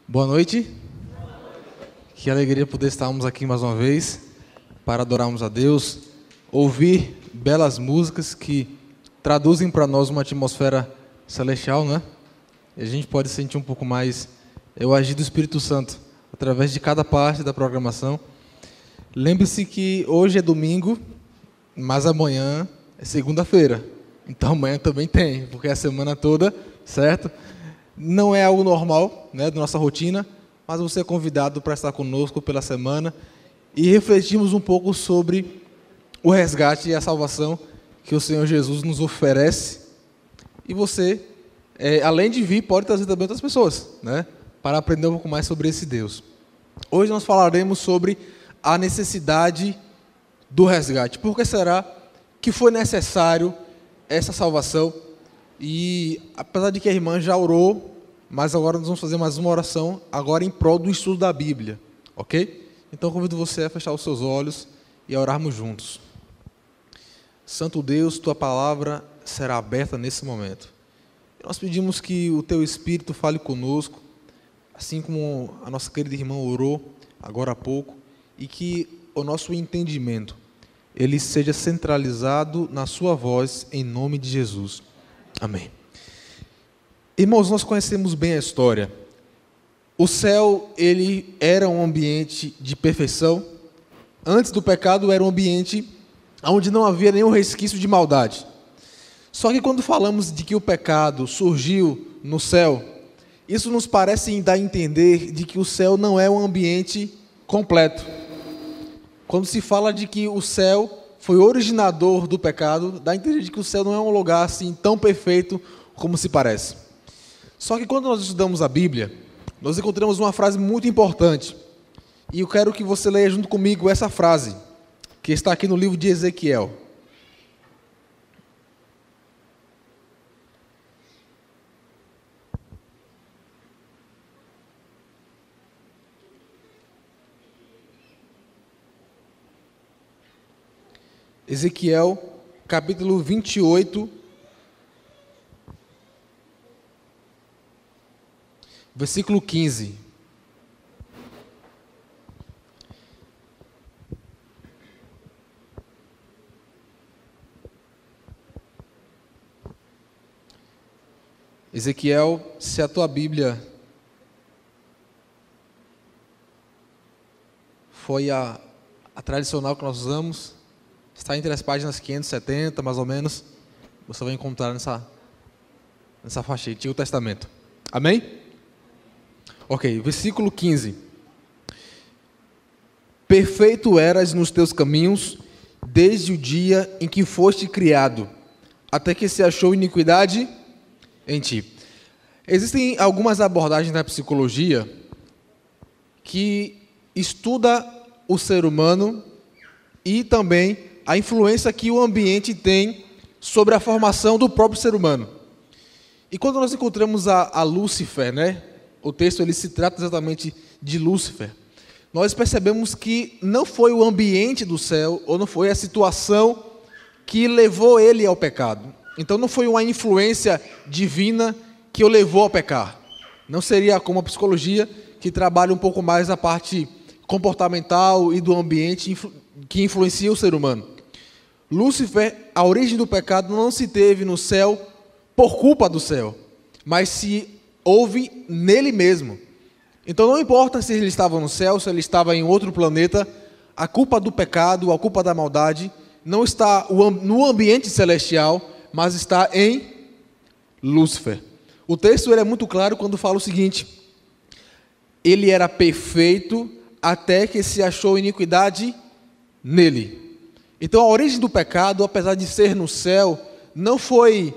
Boa noite. Que alegria poder estarmos aqui mais uma vez para adorarmos a Deus, ouvir belas músicas que traduzem para nós uma atmosfera celestial, né? E a gente pode sentir um pouco mais o agir do Espírito Santo através de cada parte da programação. Lembre-se que hoje é domingo, mas amanhã é segunda-feira. Então amanhã também tem, porque é a semana toda, certo? Não é algo normal, né, da nossa rotina, mas você é convidado para estar conosco pela semana e refletirmos um pouco sobre o resgate e a salvação que o Senhor Jesus nos oferece. E você, além de vir, pode trazer também outras pessoas, né, para aprender um pouco mais sobre esse Deus. Hoje nós falaremos sobre a necessidade do resgate. Por que será que foi necessário essa salvação? E apesar de que a irmã já orou, mas agora nós vamos fazer mais uma oração, agora em prol do estudo da Bíblia, ok? Então convido você a fechar os seus olhos e a orarmos juntos. Santo Deus, Tua palavra será aberta nesse momento. Nós pedimos que o Teu Espírito fale conosco, assim como a nossa querida irmã orou agora há pouco, e que o nosso entendimento ele seja centralizado na Sua voz, em nome de Jesus. Amém. Irmãos, nós conhecemos bem a história. O céu, ele era um ambiente de perfeição. Antes do pecado, era um ambiente onde não havia nenhum resquício de maldade. Só que quando falamos de que o pecado surgiu no céu, isso nos parece dar a entender de que o céu não é um ambiente completo. Quando se fala de que o céu foi originador do pecado, dá a entender de que o céu não é um lugar assim tão perfeito como se parece. Só que quando nós estudamos a Bíblia, nós encontramos uma frase muito importante. E eu quero que você leia junto comigo essa frase, que está aqui no livro de Ezequiel. Ezequiel, capítulo 28, versículo 15. Ezequiel, se a tua Bíblia foi a tradicional que nós usamos, está entre as páginas 570, mais ou menos, você vai encontrar nessa faixa aí, Antigo Testamento. Amém? Ok, versículo 15. Perfeito eras nos teus caminhos, desde o dia em que foste criado, até que se achou iniquidade em ti. Existem algumas abordagens na psicologia que estuda o ser humano e também a influência que o ambiente tem sobre a formação do próprio ser humano. E quando nós encontramos a Lúcifer, né? O texto ele se trata exatamente de Lúcifer. Nós percebemos que não foi o ambiente do céu, ou não foi a situação que levou ele ao pecado. Então não foi uma influência divina que o levou a pecar. Não seria como a psicologia, que trabalha um pouco mais a parte comportamental e do ambiente que influencia o ser humano. Lúcifer, a origem do pecado não se teve no céu por culpa do céu, mas se houve nele mesmo. Então não importa se ele estava no céu, se ele estava em outro planeta, a culpa do pecado, a culpa da maldade, não está no ambiente celestial, mas está em Lúcifer. O texto ele é muito claro quando fala o seguinte: ele era perfeito até que se achou iniquidade nele. Então a origem do pecado, apesar de ser no céu, não foi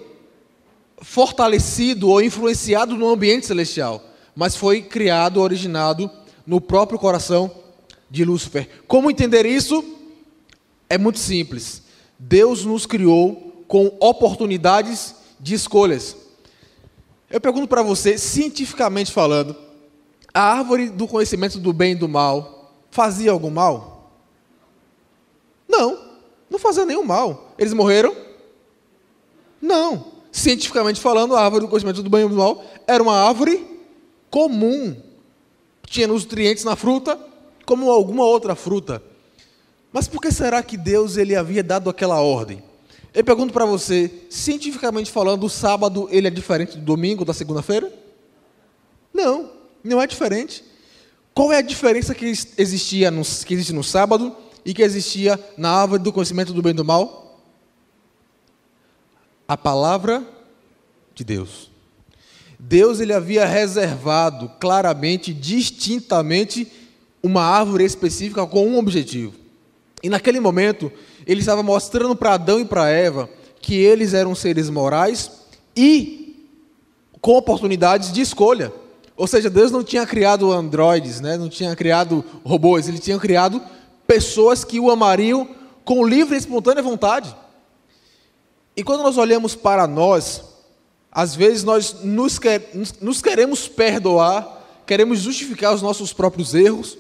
fortalecido ou influenciado no ambiente celestial, mas foi criado, originado no próprio coração de Lúcifer. Como entender isso? É muito simples. Deus nos criou com oportunidades de escolhas. Eu pergunto para você, cientificamente falando, a árvore do conhecimento do bem e do mal fazia algum mal? Não fazia nenhum mal. Eles morreram? Não. Cientificamente falando, a árvore do conhecimento do bem e do mal era uma árvore comum. tinha nutrientes na fruta, como alguma outra fruta. Mas por que será que Deus ele havia dado aquela ordem? Eu pergunto para você, cientificamente falando, o sábado ele é diferente do domingo, da segunda-feira? Não, não é diferente. Qual é a diferença que existe no sábado e que existia na árvore do conhecimento do bem e do mal? A palavra de Deus. Deus ele havia reservado claramente, distintamente, uma árvore específica com um objetivo. E naquele momento, ele estava mostrando para Adão e para Eva que eles eram seres morais e com oportunidades de escolha. Ou seja, Deus não tinha criado androides, né? Não tinha criado robôs, ele tinha criado pessoas que o amariam com livre e espontânea vontade. E quando nós olhamos para nós, às vezes nós nos queremos perdoar, queremos justificar os nossos próprios erros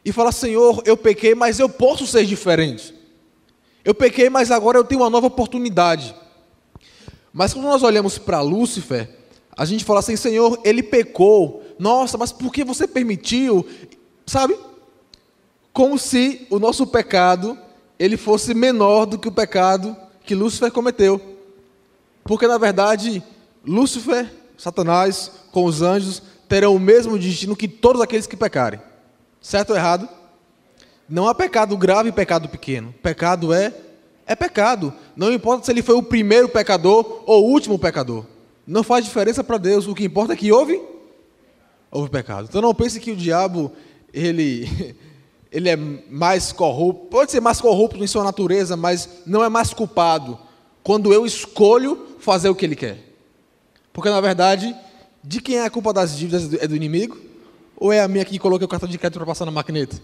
e falar, Senhor, eu pequei, mas eu posso ser diferente. Eu pequei, mas agora eu tenho uma nova oportunidade. Mas quando nós olhamos para Lúcifer, a gente fala assim, Senhor, ele pecou. Nossa, mas por que você permitiu? Sabe? Como se o nosso pecado, ele fosse menor do que o pecado que Lúcifer cometeu. Porque, na verdade, Lúcifer, Satanás, com os anjos, terão o mesmo destino que todos aqueles que pecarem. Certo ou errado? Não há pecado grave e pecado pequeno. Pecado é pecado. Não importa se ele foi o primeiro pecador ou o último pecador. Não faz diferença para Deus. O que importa é que houve pecado. Então não pense que o diabo, ele é mais corrupto. Pode ser mais corrupto em sua natureza, mas não é mais culpado quando eu escolho fazer o que ele quer. Porque, na verdade, de quem é a culpa das dívidas? É do inimigo? Ou é a minha que coloquei o cartão de crédito para passar na maquineta?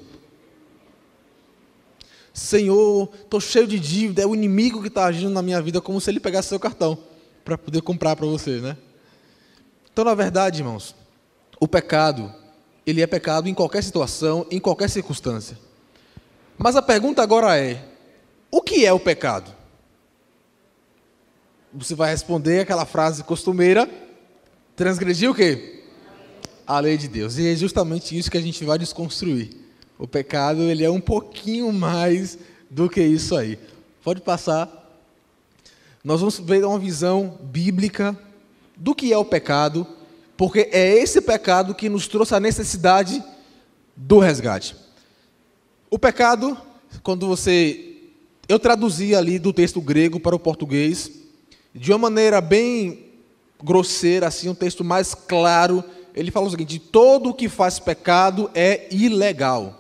Senhor, estou cheio de dívida, é o inimigo que está agindo na minha vida, como se ele pegasse seu cartão para poder comprar para você, né? Então, na verdade, irmãos, o pecado, ele é pecado em qualquer situação, em qualquer circunstância. Mas a pergunta agora é, o que é o pecado? Você vai responder aquela frase costumeira, transgredir o quê? A lei de Deus. E é justamente isso que a gente vai desconstruir. O pecado, ele é um pouquinho mais do que isso aí. Pode passar. Nós vamos ver uma visão bíblica do que é o pecado, porque é esse pecado que nos trouxe a necessidade do resgate. O pecado, eu traduzi ali do texto grego para o português, de uma maneira bem grosseira, assim, um texto mais claro. Ele fala o seguinte: todo o que faz pecado é ilegal.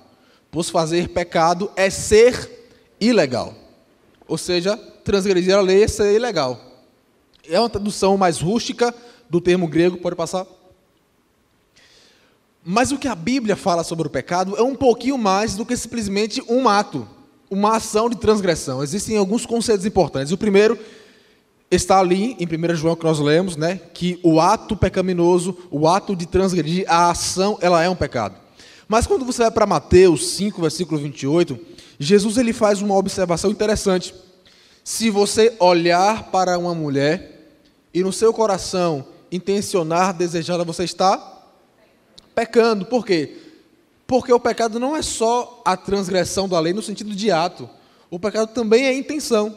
Pois fazer pecado é ser ilegal. Ou seja, transgredir a lei é ser ilegal. É uma tradução mais rústica do termo grego, pode passar? Mas o que a Bíblia fala sobre o pecado é um pouquinho mais do que simplesmente um ato, uma ação de transgressão. Existem alguns conceitos importantes. O primeiro está ali em 1 João que nós lemos, né, que o ato pecaminoso, o ato de transgredir, a ação, ela é um pecado. Mas quando você vai para Mateus 5, versículo 28, Jesus ele faz uma observação interessante. Se você olhar para uma mulher e no seu coração intencionar desejá-la, você está pecando. Por quê? Porque o pecado não é só a transgressão da lei no sentido de ato. O pecado também é intenção.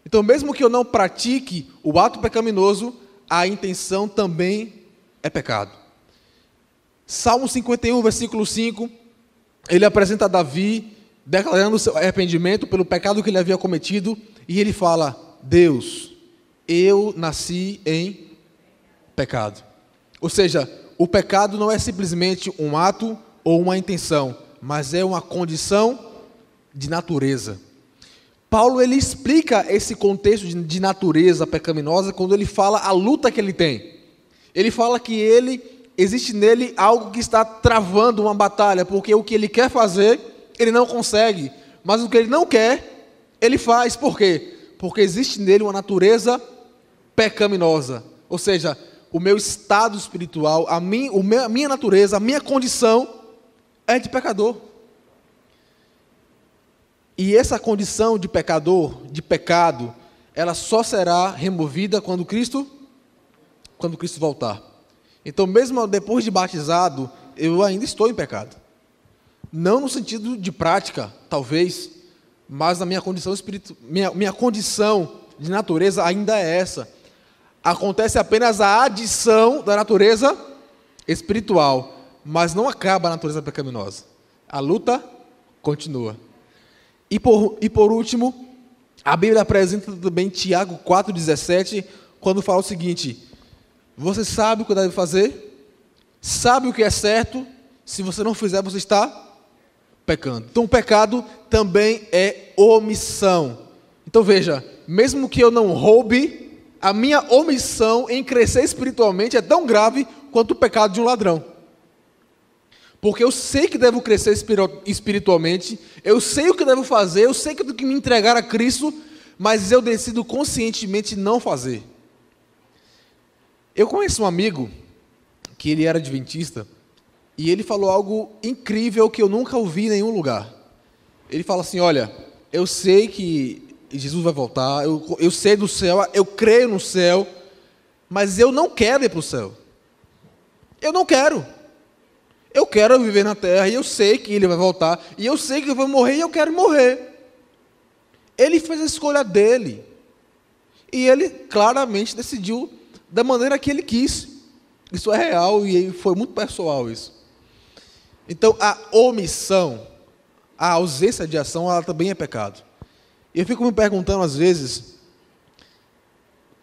Então, mesmo que eu não pratique o ato pecaminoso, a intenção também é pecado. Salmo 51, versículo 5, ele apresenta Davi declarando seu arrependimento pelo pecado que ele havia cometido, e ele fala: Deus, eu nasci em pecado. Ou seja, o pecado não é simplesmente um ato ou uma intenção, mas é uma condição de natureza. Paulo ele explica esse contexto de natureza pecaminosa quando ele fala a luta que ele tem. Ele fala que existe nele algo que está travando uma batalha, porque o que ele quer fazer, ele não consegue, mas o que ele não quer, ele faz. Por quê? Porque existe nele uma natureza pecaminosa, ou seja, o meu estado espiritual, a minha natureza, a minha condição é de pecador. E essa condição de pecador, de pecado, ela só será removida quando Cristo voltar. Então, mesmo depois de batizado, eu ainda estou em pecado. Não no sentido de prática, talvez, mas na minha condição espiritual, minha condição de natureza ainda é essa. Acontece apenas a adição da natureza espiritual, mas não acaba a natureza pecaminosa. A luta continua. E por último, a Bíblia apresenta também Tiago 4,17, quando fala o seguinte: você sabe o que deve fazer, sabe o que é certo, se você não fizer, você está pecando. Então o pecado também é omissão. Então veja, mesmo que eu não roube, a minha omissão em crescer espiritualmente é tão grave quanto o pecado de um ladrão. Porque eu sei que devo crescer espiritualmente, eu sei o que devo fazer, eu sei que eu tenho que me entregar a Cristo, mas eu decido conscientemente não fazer. Eu conheço um amigo que ele era adventista e ele falou algo incrível que eu nunca ouvi em nenhum lugar. Ele fala assim: olha, eu sei que Jesus vai voltar, eu sei do céu, eu creio no céu, mas eu não quero ir para o céu. Eu não quero. Eu quero viver na terra e eu sei que ele vai voltar, e eu sei que eu vou morrer e eu quero morrer. Ele fez a escolha dele. E ele claramente decidiu da maneira que ele quis. Isso é real e foi muito pessoal isso. Então a omissão, a ausência de ação, ela também é pecado. E eu fico me perguntando às vezes,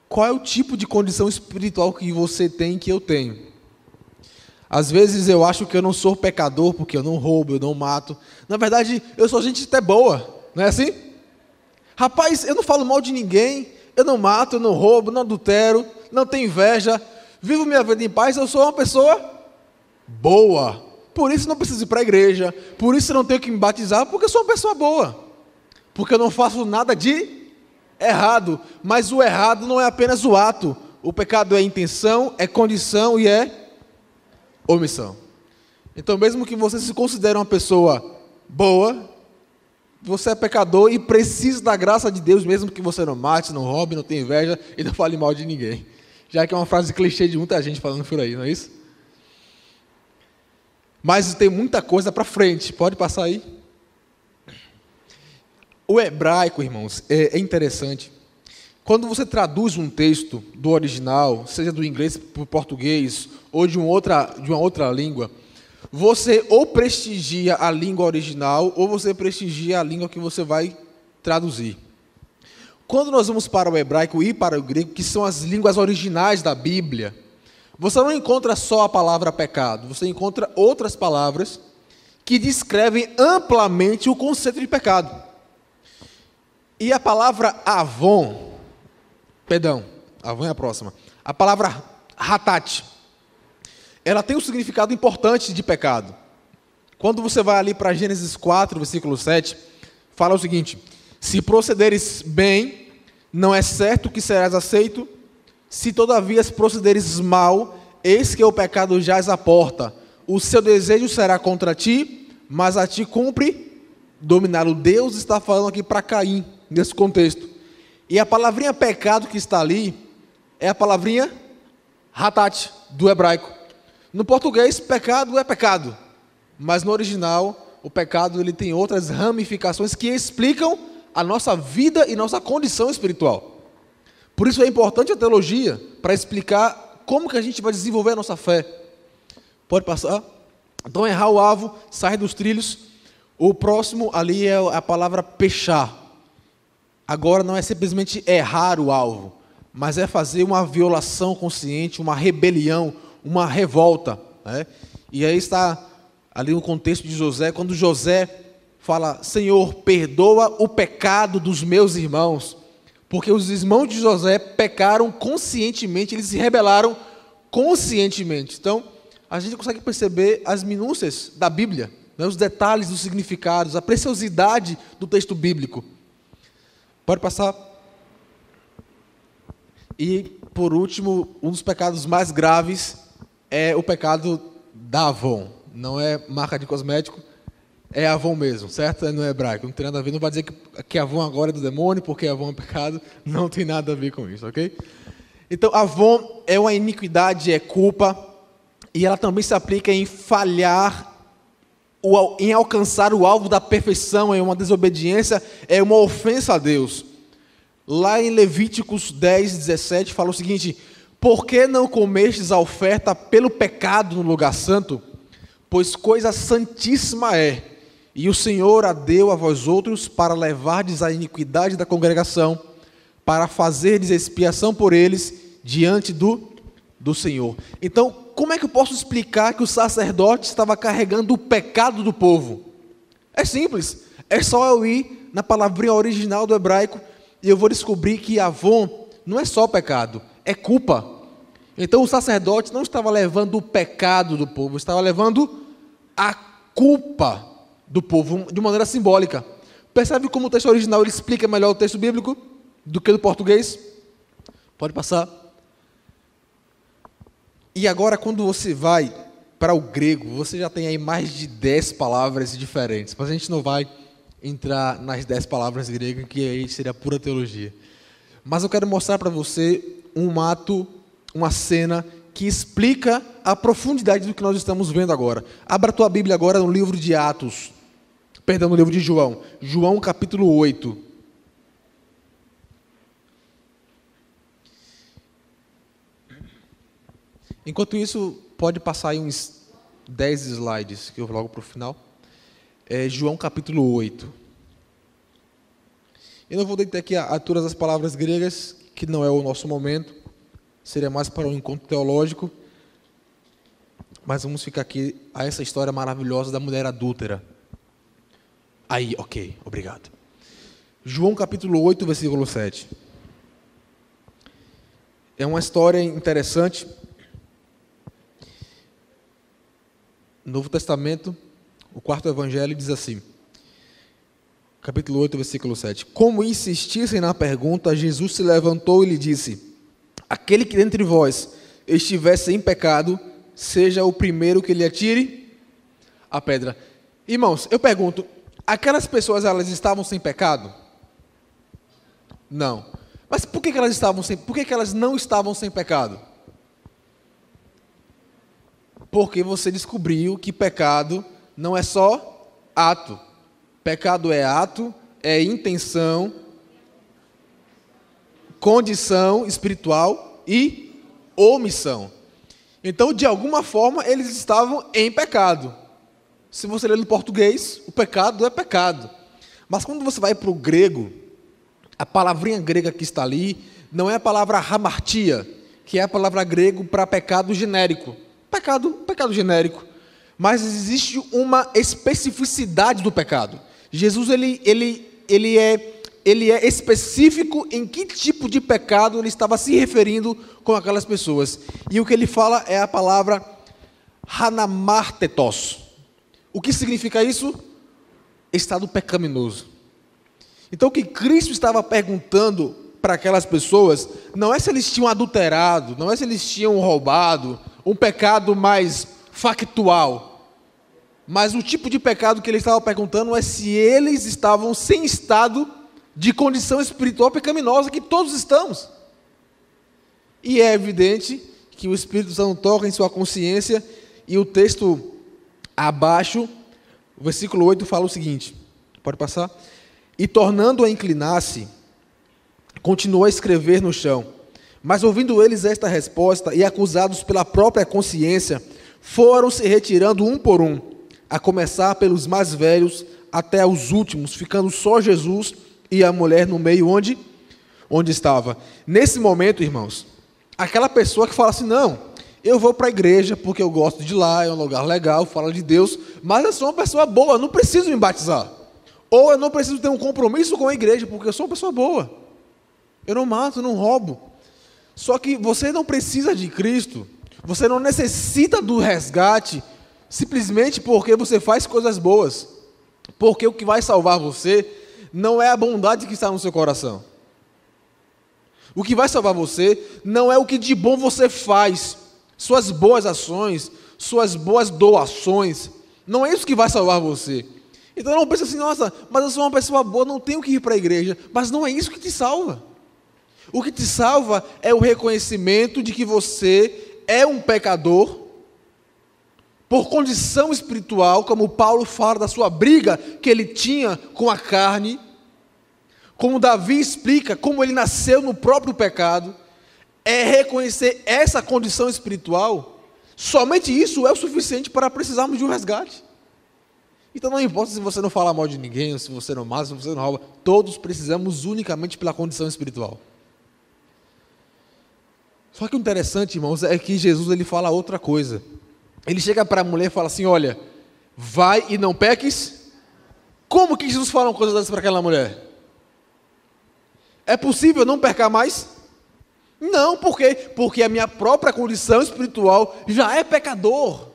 qual é o tipo de condição espiritual que você tem que eu tenho? Às vezes eu acho que eu não sou pecador porque eu não roubo, eu não mato. Na verdade, eu sou gente até boa, não é assim? Rapaz, eu não falo mal de ninguém, eu não mato, eu não roubo, não adultero, não tenho inveja, vivo minha vida em paz, eu sou uma pessoa boa. Por isso não preciso ir para a igreja, por isso não tenho que me batizar, porque eu sou uma pessoa boa. Porque eu não faço nada de errado, mas o errado não é apenas o ato. O pecado é intenção, é condição e é omissão. Então, mesmo que você se considere uma pessoa boa, você é pecador e precisa da graça de Deus, mesmo que você não mate, não roube, não tenha inveja e não fale mal de ninguém. Já que é uma frase clichê de muita gente falando por aí, não é isso? Mas tem muita coisa para frente. Pode passar aí? O hebraico, irmãos, é interessante. Quando você traduz um texto do original, seja do inglês para o português, ou de uma outra língua, você ou prestigia a língua original, ou você prestigia a língua que você vai traduzir. Quando nós vamos para o hebraico e para o grego, que são as línguas originais da Bíblia, você não encontra só a palavra pecado, você encontra outras palavras que descrevem amplamente o conceito de pecado. E a palavra avon é a próxima. A palavra hatat, ela tem um significado importante de pecado. Quando você vai ali para Gênesis 4, versículo 7, fala o seguinte: se procederes bem, não é certo que serás aceito, se todavia procederes mal, eis que o pecado jaz à porta, o seu desejo será contra ti, mas a ti cumpre dominá-lo. Deus está falando aqui para Caim, nesse contexto. E a palavrinha pecado que está ali é a palavrinha hatat, do hebraico. No português, pecado é pecado, mas no original, o pecado ele tem outras ramificações que explicam a nossa vida e nossa condição espiritual. Por isso é importante a teologia, para explicar como que a gente vai desenvolver a nossa fé. Pode passar? Então, errar o alvo, sair dos trilhos. O próximo ali é a palavra pechar. Agora não é simplesmente errar o alvo, mas é fazer uma violação consciente, uma rebelião, uma revolta, né? E aí está ali no contexto de José, quando José fala: Senhor, perdoa o pecado dos meus irmãos, porque os irmãos de José pecaram conscientemente, eles se rebelaram conscientemente. Então, a gente consegue perceber as minúcias da Bíblia, né? Os detalhes dos significados, a preciosidade do texto bíblico. Pode passar. E, por último, um dos pecados mais graves é o pecado da Avon. Não é marca de cosmético, é Avon mesmo, certo? No hebraico, não tem nada a ver. Não vai dizer que Avon agora é do demônio, porque Avon é pecado. Não tem nada a ver com isso, ok? Então, Avon é uma iniquidade, é culpa, e ela também se aplica em falhar, em alcançar o alvo da perfeição, em uma desobediência, é uma ofensa a Deus. Lá em Levíticos 10, 17, fala o seguinte: por que não comestes a oferta pelo pecado no lugar santo? Pois coisa santíssima é, e o Senhor a deu a vós outros para levardes a iniquidade da congregação, para fazerdes expiação por eles diante do Senhor. Então, como é que eu posso explicar que o sacerdote estava carregando o pecado do povo? É simples, é só eu ir na palavrinha original do hebraico e eu vou descobrir que avon não é só pecado, é culpa. Então o sacerdote não estava levando o pecado do povo, estava levando a culpa do povo, de maneira simbólica. Percebe como o texto original ele explica melhor o texto bíblico do que do português? Pode passar. E agora, quando você vai para o grego, você já tem aí mais de 10 palavras diferentes, mas a gente não vai entrar nas 10 palavras gregas, que aí seria pura teologia. Mas eu quero mostrar para você um ato, uma cena que explica a profundidade do que nós estamos vendo agora. Abra a tua Bíblia agora no livro de Atos, no livro de João. João capítulo 8. Enquanto isso, pode passar aí uns 10 slides, que eu vou logo para o final. João capítulo 8. Eu não vou deitar aqui a todas as palavras gregas, que não é o nosso momento, seria mais para um encontro teológico, mas vamos ficar aqui a essa história maravilhosa da mulher adúltera. Aí, ok, obrigado. João capítulo 8, versículo 7. É uma história interessante. No Novo Testamento, o quarto evangelho diz assim, capítulo 8, versículo 7. Como insistissem na pergunta, Jesus se levantou e lhe disse: aquele que dentre vós estiver sem pecado, seja o primeiro que lhe atire a pedra. Irmãos, eu pergunto, aquelas pessoas, elas estavam sem pecado? Não. Mas por que elas não estavam sem pecado? Porque você descobriu que pecado não é só ato. Pecado é ato, é intenção, condição espiritual e omissão. Então, de alguma forma, eles estavam em pecado. Se você ler no português, o pecado é pecado. Mas quando você vai para o grego, a palavrinha grega que está ali não é a palavra hamartia, que é a palavra grega para pecado genérico. Pecado genérico. Mas existe uma especificidade do pecado. Jesus ele é específico em que tipo de pecado ele estava se referindo com aquelas pessoas. E o que ele fala é a palavra hanamartetos. O que significa isso? Estado pecaminoso. Então o que Cristo estava perguntando para aquelas pessoas não é se eles tinham adulterado, não é se eles tinham roubado, um pecado mais factual, mas o tipo de pecado que ele estava perguntando é se eles estavam sem estado de condição espiritual pecaminosa, que todos estamos. E é evidente que o Espírito Santo toca em sua consciência, e o texto abaixo, o versículo 8 fala o seguinte, pode passar? E tornando a inclinar-se, continuou a escrever no chão. Mas ouvindo eles esta resposta e acusados pela própria consciência, foram se retirando um por um, a começar pelos mais velhos até os últimos, ficando só Jesus e a mulher no meio onde estava. Nesse momento, irmãos, aquela pessoa que fala assim, não, eu vou para a igreja porque eu gosto de lá, é um lugar legal, fala de Deus, mas eu sou uma pessoa boa, eu não preciso me batizar. Ou eu não preciso ter um compromisso com a igreja, porque eu sou uma pessoa boa. Eu não mato, não roubo. Só que você não precisa de Cristo, você não necessita do resgate, simplesmente porque você faz coisas boas. Porque o que vai salvar você não é a bondade que está no seu coração. O que vai salvar você não é o que de bom você faz, suas boas ações, suas boas doações. Não é isso que vai salvar você. Então não pensa assim, nossa, mas eu sou uma pessoa boa, não tenho que ir para a igreja. Mas não é isso que te salva. O que te salva é o reconhecimento de que você é um pecador por condição espiritual, como Paulo fala da sua briga que ele tinha com a carne, como Davi explica como ele nasceu no próprio pecado, é reconhecer essa condição espiritual. Somente isso é o suficiente para precisarmos de um resgate. Então não importa se você não fala mal de ninguém, se você não mata, se você não rouba, todos precisamos unicamente pela condição espiritual. Só que o interessante, irmãos, é que Jesus ele fala outra coisa. Ele chega para a mulher e fala assim: olha, vai e não peques. Como que Jesus fala uma coisa dessa para aquela mulher? É possível não pecar mais? Não, por quê? Porque a minha própria condição espiritual já é pecador.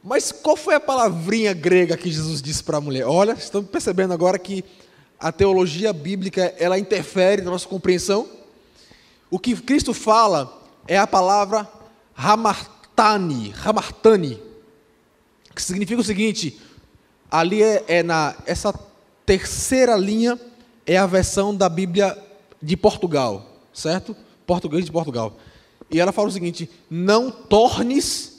Mas qual foi a palavrinha grega que Jesus disse para a mulher? Olha, estamos percebendo agora que a teologia bíblica, ela interfere na nossa compreensão. O que Cristo fala é a palavra hamartani, que significa o seguinte: ali essa terceira linha é a versão da Bíblia de Portugal, certo? Português de Portugal. E ela fala o seguinte: não tornes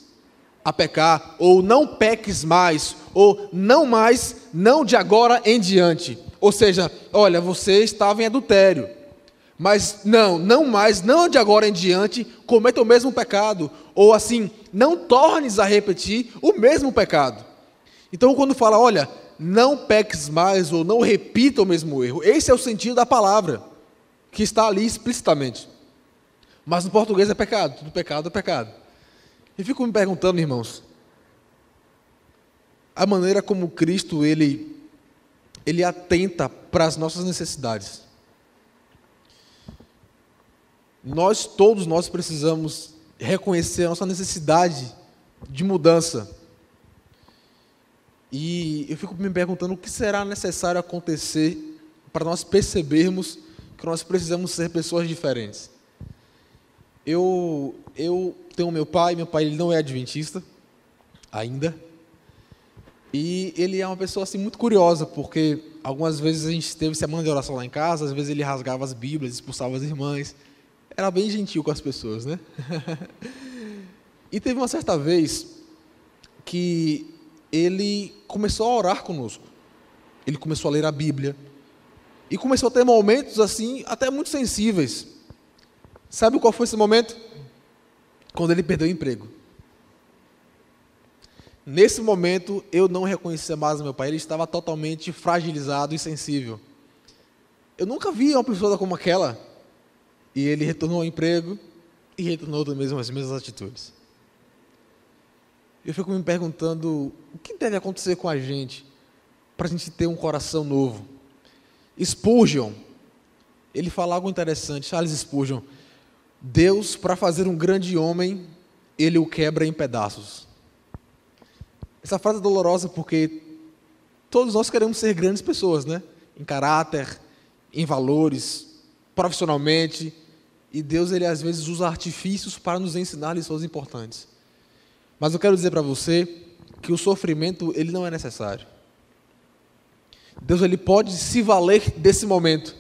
a pecar, ou não peques mais, ou não mais, não de agora em diante. Ou seja, olha, você estava em adultério, mas não mais, não de agora em diante, cometa o mesmo pecado, ou assim, não tornes a repetir o mesmo pecado. Então, quando fala, olha, não peques mais, ou não repita o mesmo erro, esse é o sentido da palavra, que está ali explicitamente. Mas no português é pecado, tudo pecado é pecado. E fico me perguntando, irmãos, a maneira como Cristo, ele atenta para as nossas necessidades. Todos nós precisamos reconhecer a nossa necessidade de mudança. E eu fico me perguntando o que será necessário acontecer para nós percebermos que nós precisamos ser pessoas diferentes. Eu tenho meu pai ele não é adventista ainda, e ele é uma pessoa assim muito curiosa, porque algumas vezes a gente teve semana de oração lá em casa, às vezes ele rasgava as bíblias, expulsava as irmãs, era bem gentil com as pessoas, né? E teve uma certa vez que ele começou a orar conosco, ele começou a ler a Bíblia, e começou a ter momentos assim, até muito sensíveis. Sabe qual foi esse momento? Quando ele perdeu o emprego. Nesse momento, eu não reconhecia mais o meu pai, ele estava totalmente fragilizado e sensível. Eu nunca vi uma pessoa como aquela. E ele retornou ao emprego e retornou também as mesmas atitudes. Eu fico me perguntando, o que deve acontecer com a gente para a gente ter um coração novo? Spurgeon, ele fala algo interessante, Charles Spurgeon: Deus, para fazer um grande homem, ele o quebra em pedaços. Essa frase é dolorosa porque todos nós queremos ser grandes pessoas, né? Em caráter, em valores, profissionalmente. E Deus, ele às vezes usa artifícios para nos ensinar lições importantes. Mas eu quero dizer para você que o sofrimento, ele não é necessário. Deus, ele pode se valer desse momento.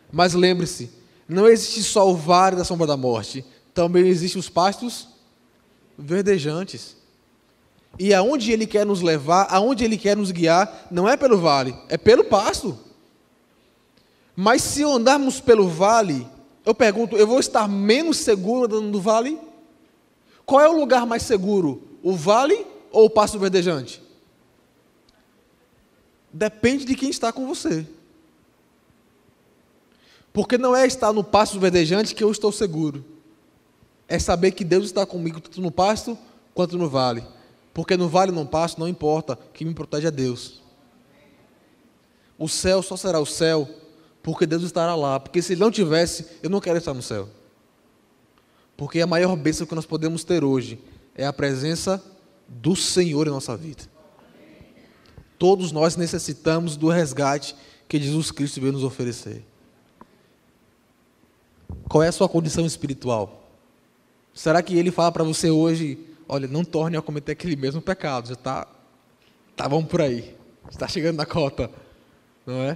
Mas lembre-se, não existe só o vale da sombra da morte, também existem os pastos verdejantes. E aonde Ele quer nos levar, aonde Ele quer nos guiar, não é pelo vale, é pelo pasto. Mas se andarmos pelo vale, eu pergunto, eu vou estar menos seguro andando no vale? Qual é o lugar mais seguro, o vale ou o pasto verdejante? Depende de quem está com você. Porque não é estar no pasto verdejante que eu estou seguro. É saber que Deus está comigo tanto no pasto quanto no vale. Porque no vale ou no pasto não importa, quem me protege é Deus. O céu só será o céu porque Deus estará lá. Porque se Ele não tivesse, eu não quero estar no céu. Porque a maior bênção que nós podemos ter hoje é a presença do Senhor em nossa vida. Todos nós necessitamos do resgate que Jesus Cristo veio nos oferecer. Qual é a sua condição espiritual? Será que Ele fala para você hoje, olha, não torne a cometer aquele mesmo pecado, já está vamos por aí, está chegando na cota, não é?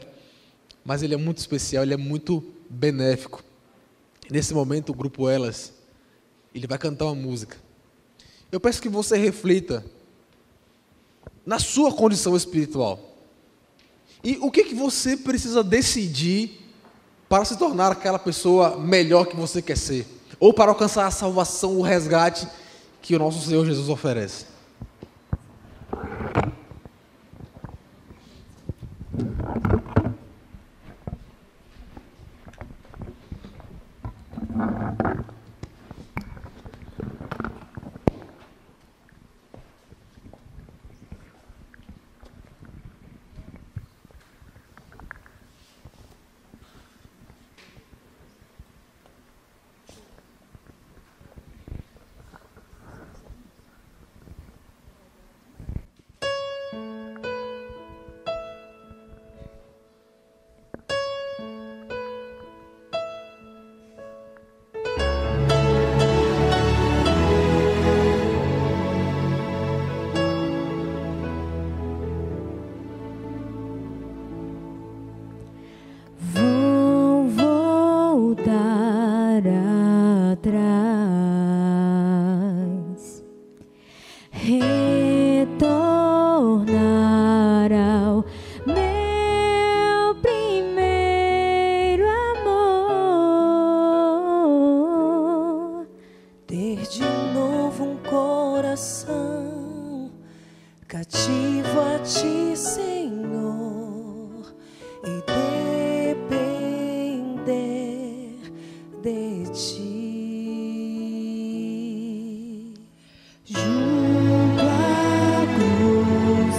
Mas Ele é muito especial, Ele é muito benéfico. Nesse momento, o grupo Elas, ele vai cantar uma música. eu peço que você reflita na sua condição espiritual. E o que você precisa decidir para se tornar aquela pessoa melhor que você quer ser? Ou para alcançar a salvação, o resgate que o nosso Senhor Jesus oferece? Vou voltar atrás, retornar ao meu primeiro amor, ter de novo um coração cativo a ti, Senhor, e depender de ti. Junto à cruz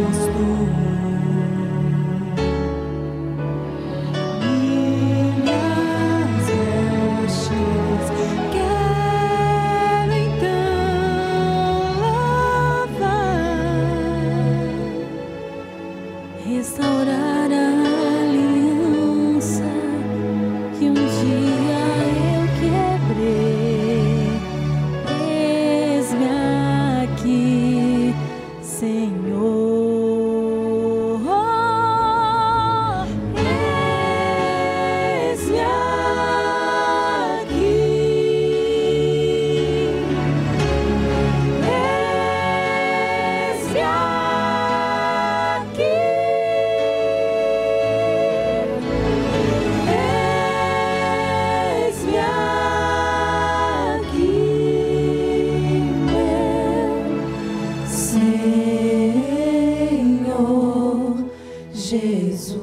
estou, minhas vestes quero então lavar, restaurar a aliança que um dia eu quebrei. Eis-me aqui, Senhor. Eis-me aqui. Eis-me aqui. Eis-me aqui, meu Senhor Jesus.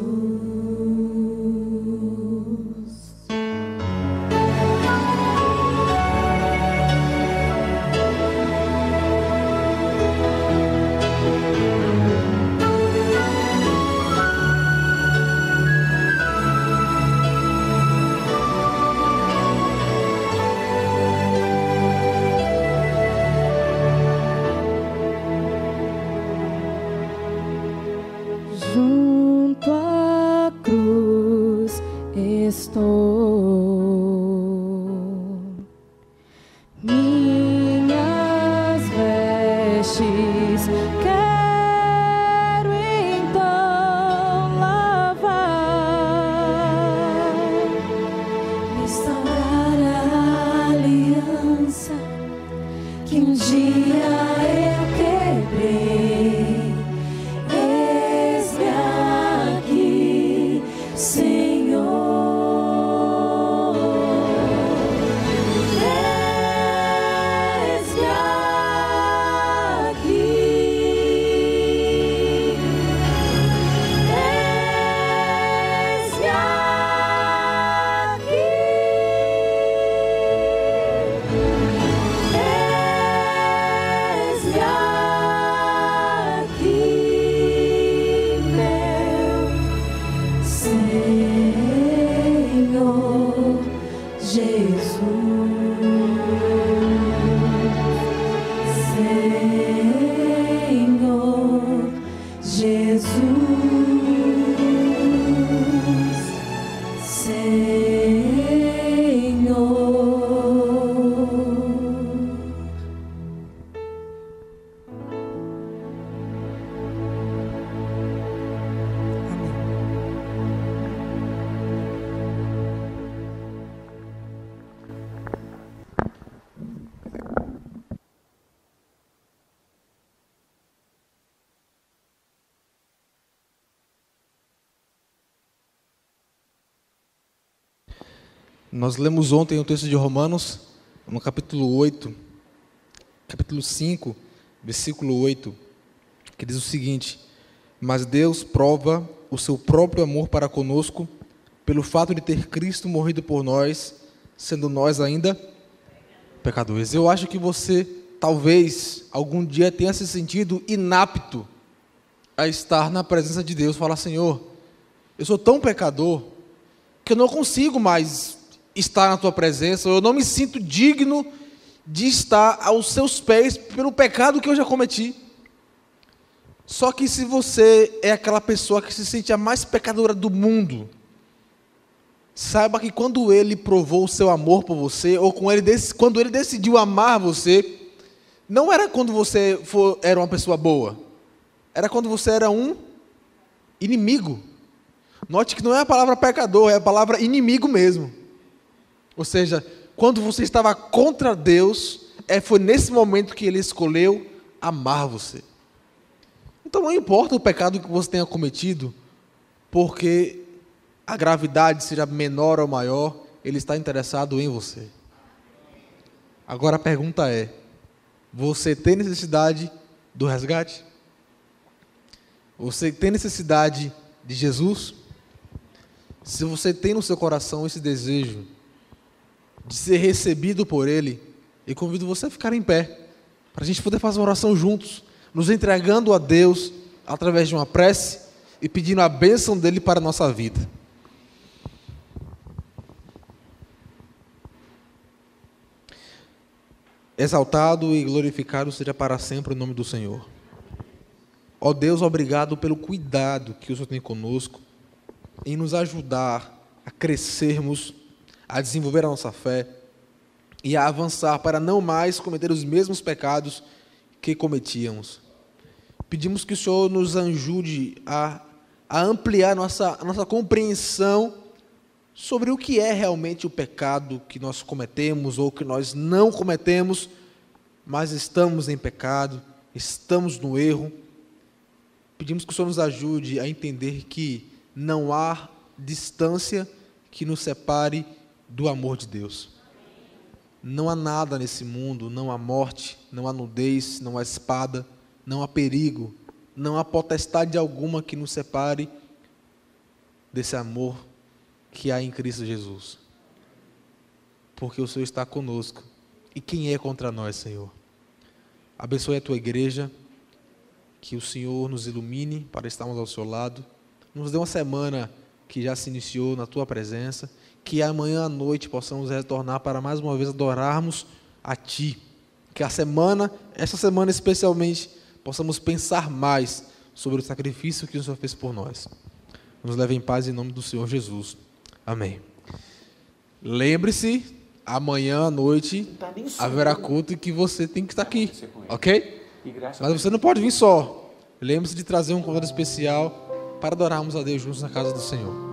Junto à cruz estou, minhas vestes quero então lavar, restaurar a aliança que um dia eu quebrei. Eis-me aqui, Senhor. Eis-me aqui. Nós lemos ontem o texto de Romanos, no capítulo 8, capítulo 5, versículo 8, que diz o seguinte: mas Deus prova o seu próprio amor para conosco pelo fato de ter Cristo morrido por nós, sendo nós ainda pecadores. Eu acho que você, talvez, algum dia tenha se sentido inapto a estar na presença de Deus, falar: Senhor, eu sou tão pecador que eu não consigo mais estar na tua presença, eu não me sinto digno de estar aos seus pés pelo pecado que eu já cometi. Só que se você é aquela pessoa que se sente a mais pecadora do mundo, saiba que quando Ele provou o seu amor por você, ou quando Ele decidiu amar você, não era quando você era uma pessoa boa, era quando você era um inimigo. Note que não é a palavra pecador, é a palavra inimigo mesmo. Ou seja, quando você estava contra Deus, foi nesse momento que Ele escolheu amar você. Então não importa o pecado que você tenha cometido, porque a gravidade seja menor ou maior, Ele está interessado em você. Agora a pergunta é: você tem necessidade do resgate? Você tem necessidade de Jesus? Se você tem no seu coração esse desejo de ser recebido por Ele, eu convido você a ficar em pé, para a gente poder fazer uma oração juntos, nos entregando a Deus através de uma prece e pedindo a bênção dEle para a nossa vida. Exaltado e glorificado seja para sempre o nome do Senhor. Ó Deus, obrigado pelo cuidado que o Senhor tem conosco, em nos ajudar a crescermos, a desenvolver a nossa fé e a avançar para não mais cometer os mesmos pecados que cometíamos. Pedimos que o Senhor nos ajude a ampliar a nossa compreensão sobre o que é realmente o pecado que nós cometemos ou que nós não cometemos, mas estamos em pecado, estamos no erro. Pedimos que o Senhor nos ajude a entender que não há distância que nos separe do amor de Deus. Não há nada nesse mundo, não há morte, não há nudez, não há espada, não há perigo, não há potestade alguma que nos separe desse amor que há em Cristo Jesus. Porque o Senhor está conosco. E quem é contra nós, Senhor? Abençoe a tua igreja, que o Senhor nos ilumine para estarmos ao seu lado. Nos dê uma semana que já se iniciou na tua presença, que amanhã à noite possamos retornar para mais uma vez adorarmos a Ti. Que essa semana especialmente, possamos pensar mais sobre o sacrifício que o Senhor fez por nós. Nos leve em paz em nome do Senhor Jesus. Amém. Lembre-se, amanhã à noite haverá culto e que você tem que estar aqui, ok? Mas você não pode vir só. Lembre-se de trazer um convidado especial para adorarmos a Deus juntos na casa do Senhor.